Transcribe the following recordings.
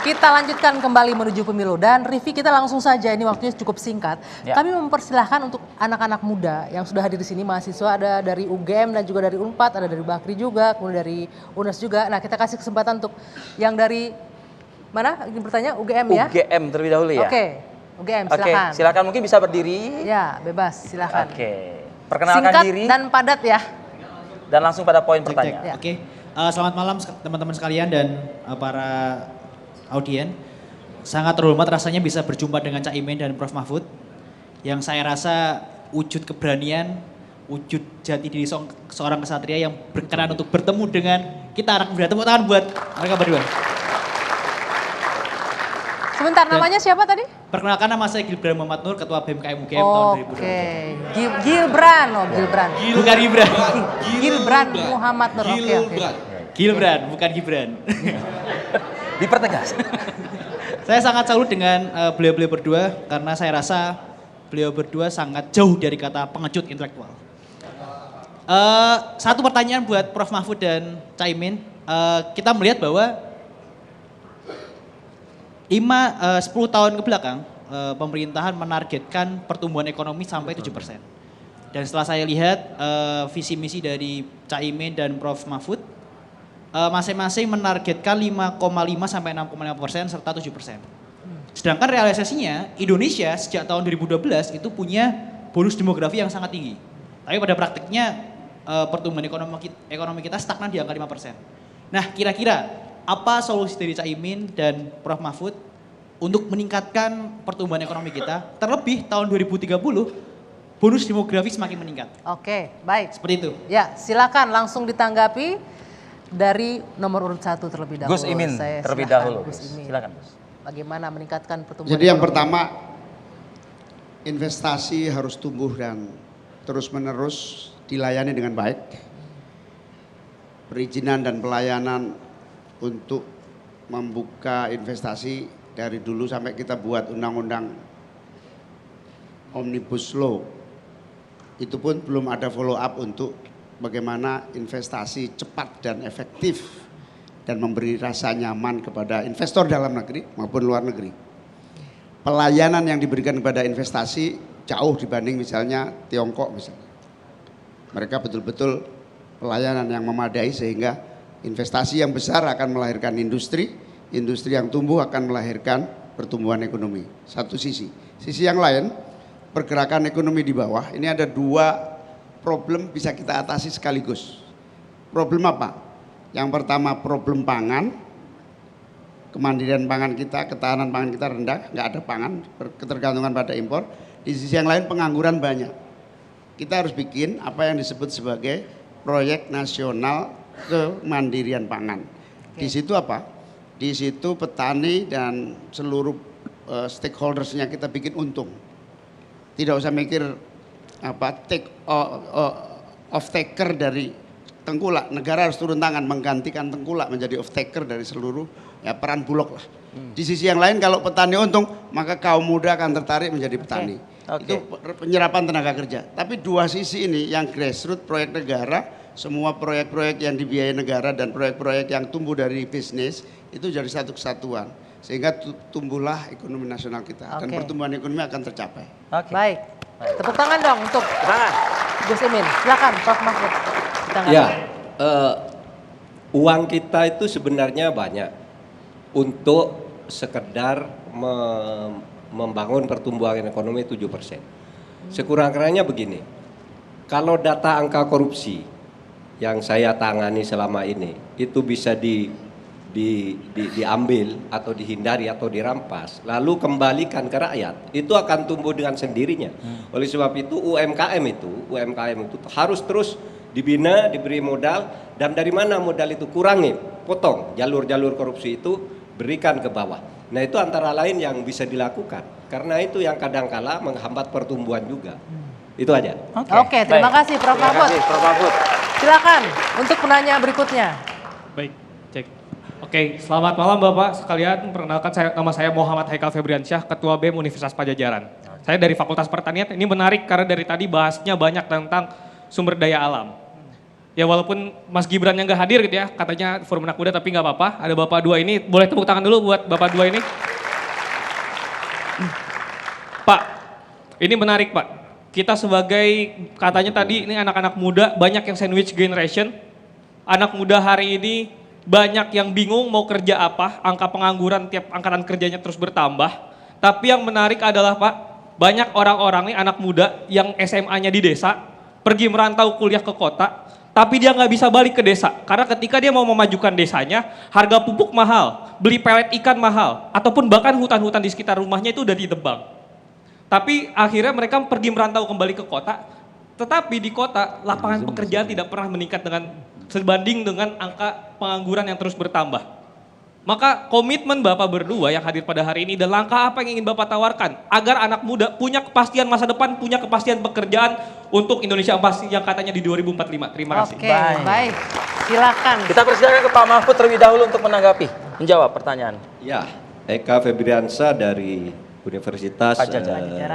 Kita lanjutkan kembali menuju pemilu dan Rivi kita langsung saja, ini waktunya cukup singkat. Ya. Kami mempersilahkan untuk anak-anak muda yang sudah hadir di sini, mahasiswa ada dari UGM dan juga dari Unpad, ada dari Bakri juga, kemudian dari UNES juga. Nah kita kasih kesempatan untuk yang dari mana? Ingin bertanya UGM ya? UGM terlebih dahulu ya? Oke, UGM Oke, silakan. silakan mungkin bisa berdiri. Ya bebas silakan. Oke, perkenalkan Singkat diri dan padat ya. dan langsung pada poin pertanyaan. Ya. Oke, selamat malam teman-teman sekalian dan para audien. Sangat terhormat rasanya bisa berjumpa dengan Cak Imin dan Prof Mahfud. Yang saya rasa wujud keberanian, wujud jati diri seorang kesatria yang berkenan untuk bertemu dengan kita anak muda. Tepuk tangan buat mereka berdua. Sebentar, namanya siapa tadi? Perkenalkan, nama saya Gibran Muhammad Nur, Ketua BMKM UGM tahun 2020. Oke, Gibran, Gibran. Bukan Gibran. Gibran Muhammad Nur. Oke. Gibran, bukan Gibran. Dipertegas. Saya sangat salut dengan beliau-beliau berdua karena saya rasa beliau berdua sangat jauh dari kata pengecut intelektual. Satu pertanyaan buat Prof Mahfud dan Caimin. Kita melihat bahwa 10 tahun ke belakang pemerintahan menargetkan pertumbuhan ekonomi sampai 7%. Dan setelah saya lihat visi misi dari Caimin dan Prof Mahfud, masing-masing menargetkan 5,5 sampai 6,5% serta 7%. Sedangkan realisasinya Indonesia sejak tahun 2012 itu punya bonus demografi yang sangat tinggi. Tapi pada praktiknya pertumbuhan ekonomi kita stagnan di angka 5%. Nah, kira-kira apa solusi dari Caimin dan Prof Mahfud untuk meningkatkan pertumbuhan ekonomi kita? Terlebih tahun 2030 bonus demografi semakin meningkat. Oke, baik. Seperti itu. Ya, silakan langsung ditanggapi. Dari nomor urut 1 terlebih dahulu. Gus Imin Saya terlebih silakan, dahulu. Gus Imin. Silakan Gus. Bagaimana meningkatkan pertumbuhan Jadi yang ekonomi? pertama, investasi harus tumbuh dan terus-menerus dilayani dengan baik. Perizinan dan pelayanan untuk membuka investasi dari dulu sampai kita buat undang-undang Omnibus Law. Itu pun belum ada follow up untuk bagaimana investasi cepat dan efektif dan memberi rasa nyaman kepada investor dalam negeri maupun luar negeri. Pelayanan yang diberikan kepada investasi jauh dibanding misalnya Tiongkok misalnya. Mereka betul-betul pelayanan yang memadai sehingga investasi yang besar akan melahirkan industri, industri yang tumbuh akan melahirkan pertumbuhan ekonomi. Satu sisi. Sisi yang lain, pergerakan ekonomi di bawah, ini ada dua problem bisa kita atasi sekaligus. Problem apa? Yang pertama problem pangan, kemandirian pangan kita, ketahanan pangan kita rendah, nggak ada pangan, ketergantungan pada impor. Di sisi yang lain pengangguran banyak. Kita harus bikin apa yang disebut sebagai proyek nasional kemandirian pangan. Di situ apa? Di situ petani dan seluruh stakeholdersnya kita bikin untung. Tidak usah mikir off taker dari tengkulak. Negara harus turun tangan menggantikan tengkulak menjadi off taker dari seluruh peran Bulog lah. Di sisi yang lain kalau petani untung maka kaum muda akan tertarik menjadi petani. Itu penyerapan tenaga kerja. Tapi dua sisi ini yang grassroots proyek negara, semua proyek-proyek yang dibiayai negara dan proyek-proyek yang tumbuh dari bisnis itu jadi satu kesatuan. Sehingga tumbuhlah ekonomi nasional kita dan pertumbuhan ekonomi akan tercapai. Baik. Tepuk tangan dong untuk Gus Imin. Silakan Prof Mahfud. Ya, uang kita itu sebenarnya banyak untuk sekedar membangun pertumbuhan ekonomi 7%. Sekurang-kurangnya begini, kalau data angka korupsi yang saya tangani selama ini itu bisa diambil atau dihindari atau dirampas lalu kembalikan ke rakyat, itu akan tumbuh dengan sendirinya. Oleh sebab itu UMKM itu harus terus dibina, diberi modal, dan dari mana modal itu kurangi, potong jalur-jalur korupsi itu, berikan ke bawah. Nah itu antara lain yang bisa dilakukan, karena itu yang kadangkala menghambat pertumbuhan juga. Itu aja. Oke, terima kasih Prof Mahfud. Silakan untuk penanya berikutnya. Baik, cek. Oke, selamat malam Bapak sekalian. Perkenalkan nama saya Muhammad Haikal Febriansyah, Ketua BEM Universitas Pajajaran. Saya dari Fakultas Pertanian. Ini menarik karena dari tadi bahasnya banyak tentang sumber daya alam. Ya walaupun Mas Gibran yang nggak hadir gitu ya, katanya Forum Anak Muda tapi nggak apa-apa. Ada Bapak dua ini, boleh tepuk tangan dulu buat Bapak dua ini. Pak, ini menarik Pak. Kita sebagai, katanya tadi ini anak-anak muda, banyak yang sandwich generation. Anak muda hari ini banyak yang bingung mau kerja apa, angka pengangguran tiap angkatan kerjanya terus bertambah. Tapi yang menarik adalah Pak, banyak orang-orang nih anak muda yang SMA-nya di desa, pergi merantau kuliah ke kota, tapi dia nggak bisa balik ke desa. Karena ketika dia mau memajukan desanya, harga pupuk mahal, beli pelet ikan mahal, ataupun bahkan hutan-hutan di sekitar rumahnya itu udah ditebang. Tapi akhirnya mereka pergi merantau kembali ke kota, tetapi di kota lapangan pekerjaan tidak pernah meningkat sebanding dengan angka pengangguran yang terus bertambah. Maka komitmen Bapak berdua yang hadir pada hari ini dan langkah apa yang ingin Bapak tawarkan agar anak muda punya kepastian masa depan, punya kepastian pekerjaan untuk Indonesia Emas yang katanya di 2045. Terima kasih. Oke, baik. Silakan. Kita persilakan ke Pak Mahfud terlebih dahulu untuk menanggapi, menjawab pertanyaan. Ya, Eka Febriansyah dari Universitas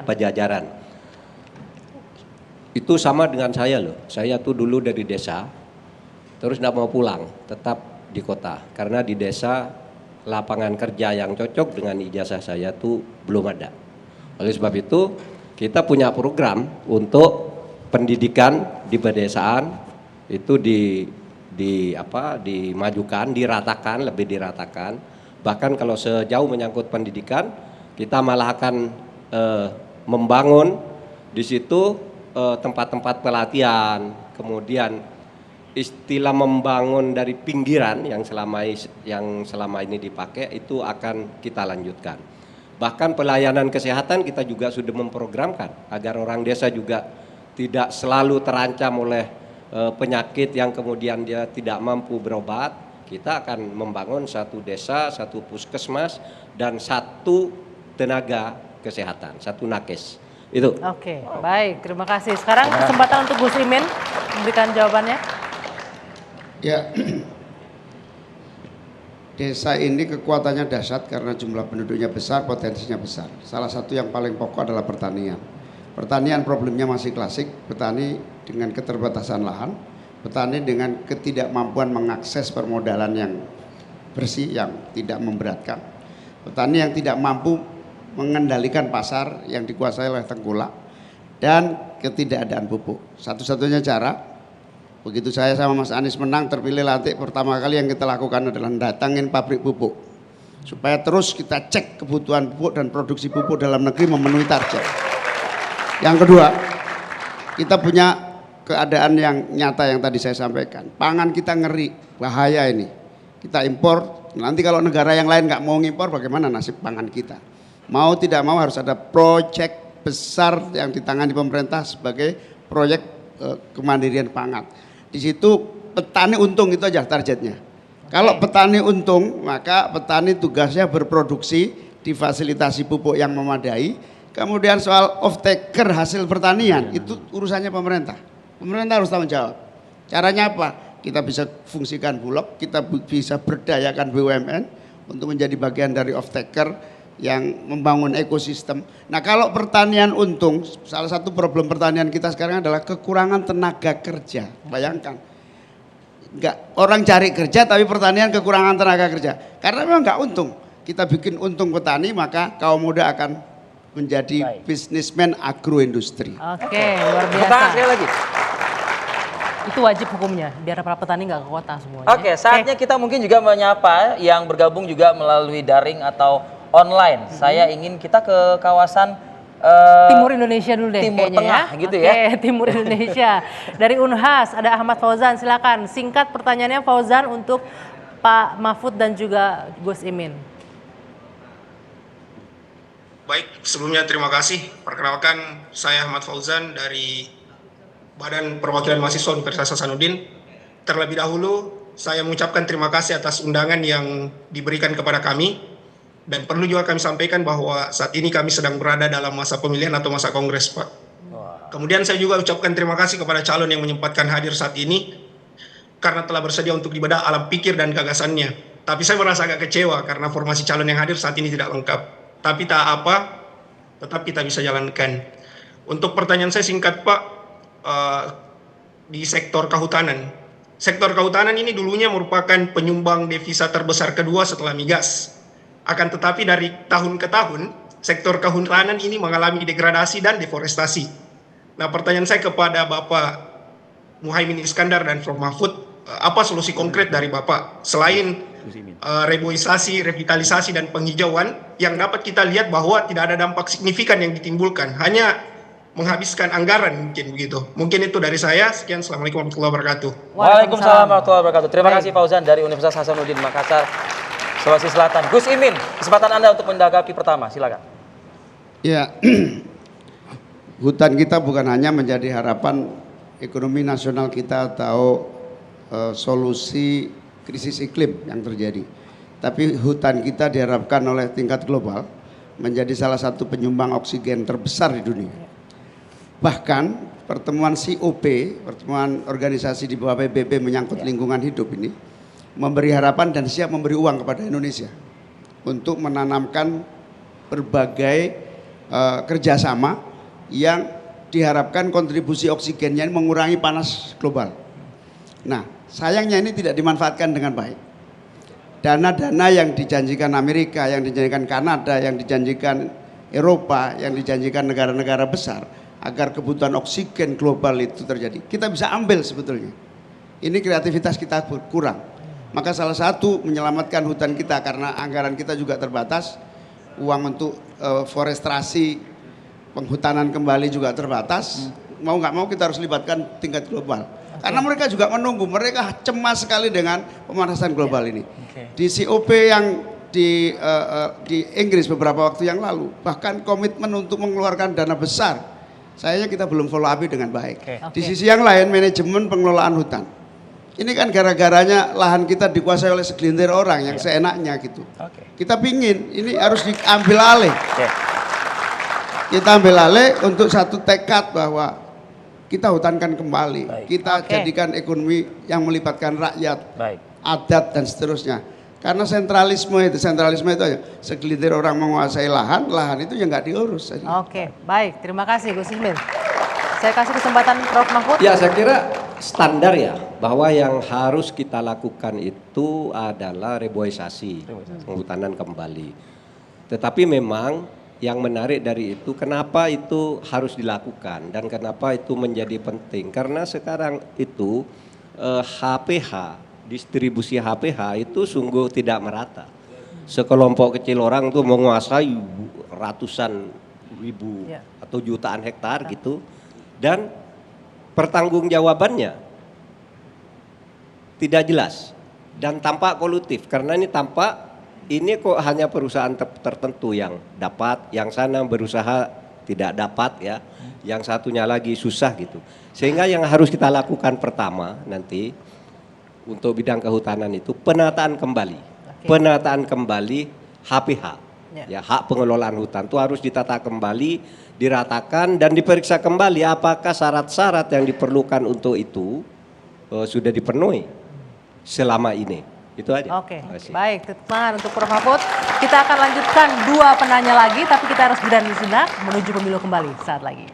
Pajajaran. Itu sama dengan saya loh. Saya tuh dulu dari desa, terus nggak mau pulang, tetap di kota. Karena di desa lapangan kerja yang cocok dengan ijazah saya tuh belum ada. Oleh sebab itu kita punya program untuk pendidikan di pedesaan itu dimajukan, lebih diratakan. Bahkan kalau sejauh menyangkut pendidikan, kita malah akan membangun di situ tempat-tempat pelatihan, kemudian istilah membangun dari pinggiran yang selama ini dipakai itu akan kita lanjutkan. Bahkan pelayanan kesehatan kita juga sudah memprogramkan agar orang desa juga tidak selalu terancam oleh penyakit yang kemudian dia tidak mampu berobat. Kita akan membangun satu desa, satu puskesmas, dan satu tenaga kesehatan, satu nakes. Itu. Oke, baik. Terima kasih. Sekarang kesempatan untuk Gus Imin memberikan jawabannya. Ya, desa ini kekuatannya dahsyat karena jumlah penduduknya besar, potensinya besar. Salah satu yang paling pokok adalah pertanian. Pertanian problemnya masih klasik, petani dengan keterbatasan lahan, petani dengan ketidakmampuan mengakses permodalan yang bersih, yang tidak memberatkan. Petani yang tidak mampu mengendalikan pasar yang dikuasai oleh tengkulak, dan ketidakadaan pupuk. Satu-satunya cara, begitu saya sama Mas Anies menang terpilih lantik, pertama kali yang kita lakukan adalah datangin pabrik pupuk supaya terus kita cek kebutuhan pupuk dan produksi pupuk dalam negeri memenuhi target. Yang kedua, kita punya keadaan yang nyata yang tadi saya sampaikan. Pangan kita ngeri, bahaya ini. Kita impor, nanti kalau negara yang lain nggak mau ngimpor, bagaimana nasib pangan kita? Mau tidak mau harus ada proyek besar yang ditangani pemerintah sebagai proyek kemandirian pangan. Di situ petani untung, itu aja targetnya. Kalau petani untung, maka petani tugasnya berproduksi, difasilitasi pupuk yang memadai. Kemudian soal off taker hasil pertanian, itu urusannya pemerintah. Pemerintah harus tanggung jawab. Caranya apa? Kita bisa fungsikan Bulog, kita bisa berdayakan BUMN untuk menjadi bagian dari off taker yang membangun ekosistem. Nah, kalau pertanian untung, salah satu problem pertanian kita sekarang adalah kekurangan tenaga kerja. Bayangkan, orang cari kerja tapi pertanian kekurangan tenaga kerja. Karena memang nggak untung. Kita bikin untung petani, maka kaum muda akan menjadi bisnismen agroindustri. Oke, luar biasa. Sekali lagi. Itu wajib hukumnya, biar para petani nggak ke kota semuanya. Oke, saatnya kita mungkin juga menyapa yang bergabung juga melalui daring atau online. Saya ingin kita ke kawasan Timur Indonesia dulu deh Timur kayaknya Tengah ya. gitu Oke, ya. Timur Indonesia. Dari Unhas ada Ahmad Fauzan, silakan. Singkat pertanyaannya Fauzan untuk Pak Mahfud dan juga Gus Imin. Baik, sebelumnya terima kasih. Perkenalkan, saya Ahmad Fauzan dari Badan Perwakilan Mahasiswa Universitas Hasanuddin. Terlebih dahulu, saya mengucapkan terima kasih atas undangan yang diberikan kepada kami. Dan perlu juga kami sampaikan bahwa saat ini kami sedang berada dalam masa pemilihan atau masa kongres, Pak. Kemudian saya juga ucapkan terima kasih kepada calon yang menyempatkan hadir saat ini karena telah bersedia untuk dibedah alam pikir dan gagasannya. Tapi saya merasa agak kecewa karena formasi calon yang hadir saat ini tidak lengkap. Tapi tak apa, tetap kita bisa jalankan. Untuk pertanyaan saya singkat, Pak, di sektor kehutanan, sektor kehutanan ini dulunya merupakan penyumbang devisa terbesar kedua setelah migas. Akan tetapi dari tahun ke tahun, sektor kehutanan ini mengalami degradasi dan deforestasi. Nah, pertanyaan saya kepada Bapak Muhaimin Iskandar dan Prof. Mahfud, apa solusi konkret dari Bapak selain reboisasi, revitalisasi, dan penghijauan yang dapat kita lihat bahwa tidak ada dampak signifikan yang ditimbulkan, hanya menghabiskan anggaran mungkin begitu. Mungkin itu dari saya. Sekian, Assalamualaikum warahmatullahi wabarakatuh. Waalaikumsalam warahmatullahi wabarakatuh. Terima kasih Fauzan dari Universitas Hasanuddin Makassar, Sulawesi Selatan. Gus Imin, kesempatan Anda untuk menanggapi pertama, silakan. Ya, hutan kita bukan hanya menjadi harapan ekonomi nasional kita atau solusi krisis iklim yang terjadi, tapi hutan kita diharapkan oleh tingkat global menjadi salah satu penyumbang oksigen terbesar di dunia. Bahkan pertemuan COP, pertemuan organisasi di bawah PBB menyangkut lingkungan hidup ini, memberi harapan dan siap memberi uang kepada Indonesia untuk menanamkan berbagai kerjasama yang diharapkan kontribusi oksigennya mengurangi panas global. Nah, sayangnya ini tidak dimanfaatkan dengan baik. Dana-dana yang dijanjikan Amerika, yang dijanjikan Kanada, yang dijanjikan Eropa, yang dijanjikan negara-negara besar agar kebutuhan oksigen global itu terjadi, kita bisa ambil sebetulnya. Ini kreativitas kita kurang. Maka salah satu menyelamatkan hutan kita, karena anggaran kita juga terbatas, uang untuk forestrasi, penghutanan kembali juga terbatas. Mau nggak mau kita harus libatkan tingkat global. Karena mereka juga menunggu, mereka cemas sekali dengan pemanasan global ini. Di COP yang di Inggris beberapa waktu yang lalu, bahkan komitmen untuk mengeluarkan dana besar, sayangnya kita belum follow up dengan baik. Di sisi yang lain, manajemen pengelolaan hutan. Ini kan gara-garanya lahan kita dikuasai oleh segelintir orang yang seenaknya gitu. Kita pingin, ini harus diambil alih. Kita ambil alih untuk satu tekad bahwa kita hutankan kembali, kita jadikan ekonomi yang melibatkan rakyat, adat dan seterusnya. Karena sentralisme itu aja, segelintir orang menguasai lahan, lahan itu ya nggak diurus. Oke, baik, terima kasih Gus Imin. Saya kasih kesempatan Prof. Mahfud. Ya, saya kira standar ya, bahwa yang harus kita lakukan itu adalah reboisasi, penghutanan kembali. Tetapi memang yang menarik dari itu, kenapa itu harus dilakukan dan kenapa itu menjadi penting? Karena sekarang itu HPH, distribusi HPH itu sungguh tidak merata. Sekelompok kecil orang tuh menguasai ratusan ribu atau jutaan hektar gitu, dan pertanggungjawabannya tidak jelas dan tampak kolutif, karena ini tampak ini kok hanya perusahaan tertentu yang dapat, yang sana berusaha tidak dapat ya, yang satunya lagi susah gitu. Sehingga yang harus kita lakukan pertama nanti untuk bidang kehutanan itu penataan kembali. Penataan kembali HPH. Ya, hak pengelolaan hutan itu harus ditata kembali, diratakan dan diperiksa kembali apakah syarat-syarat yang diperlukan untuk itu sudah dipenuhi selama ini. Itu aja. Oke, baik. Tepuk tangan untuk Prof. Mahfud. Kita akan lanjutkan 2 penanya lagi, tapi kita harus jeda sejenak menuju pemilu kembali saat lagi.